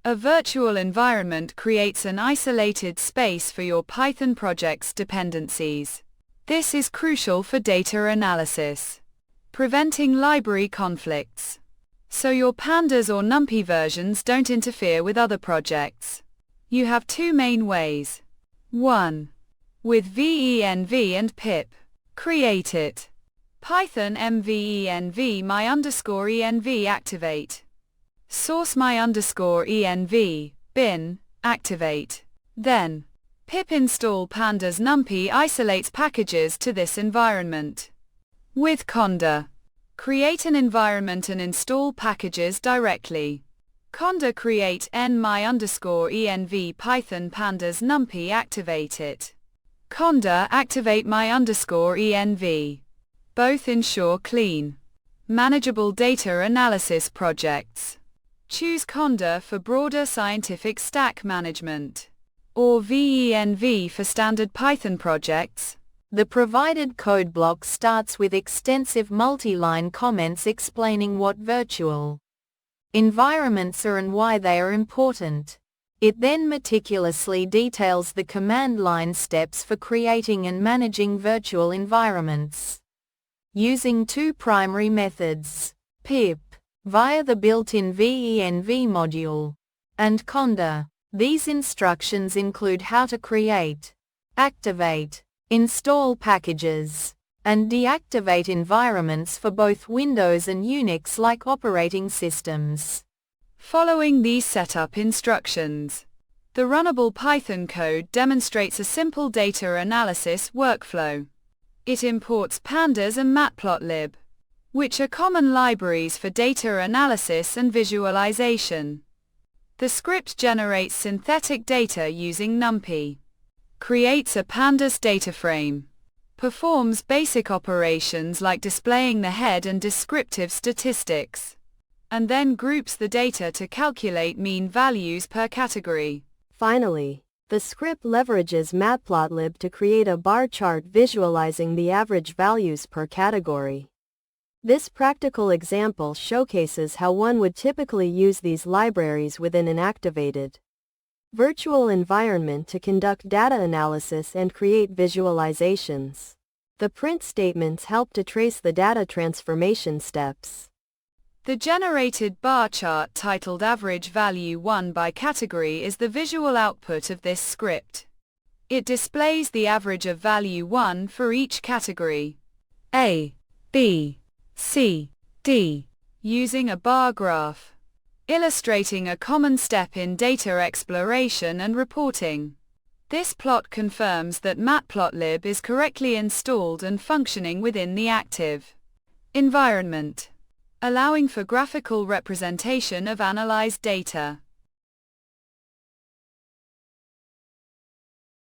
A virtual environment creates an isolated space for your Python project's dependencies. This is crucial for data analysis, preventing library conflicts, so your Pandas or NumPy versions don't interfere with other projects. You have two main ways. 1. With venv and pip. Create it. Python mvenv my_env activate. Source my_env, bin, activate. Then, pip install pandas numpy isolates packages to this environment. With Conda, create an environment and install packages directly. Conda create n my_env python pandas numpy activate it. Conda activate my_env. Both ensure clean, manageable data analysis projects. Choose Conda for broader scientific stack management, or venv for standard Python projects. The provided code block starts with extensive multi-line comments explaining what virtual environments are and why they are important. It then meticulously details the command line steps for creating and managing virtual environments. Using two primary methods, pip, via the built-in venv module, and Conda. These instructions include how to create, activate, install packages, and deactivate environments for both Windows and Unix-like operating systems. Following these setup instructions, the runnable Python code demonstrates a simple data analysis workflow. It imports Pandas and Matplotlib, which are common libraries for data analysis and visualization. The script generates synthetic data using NumPy, creates a Pandas data frame, performs basic operations like displaying the head and descriptive statistics, and then groups the data to calculate mean values per category. Finally, the script leverages Matplotlib to create a bar chart visualizing the average values per category. This practical example showcases how one would typically use these libraries within an activated virtual environment to conduct data analysis and create visualizations. The print statements help to trace the data transformation steps. The generated bar chart titled Average Value 1 by category is the visual output of this script. It displays the average of value 1 for each category, A, B, C, D, using a bar graph, illustrating a common step in data exploration and reporting. This plot confirms that Matplotlib is correctly installed and functioning within the active environment, allowing for graphical representation of analyzed data.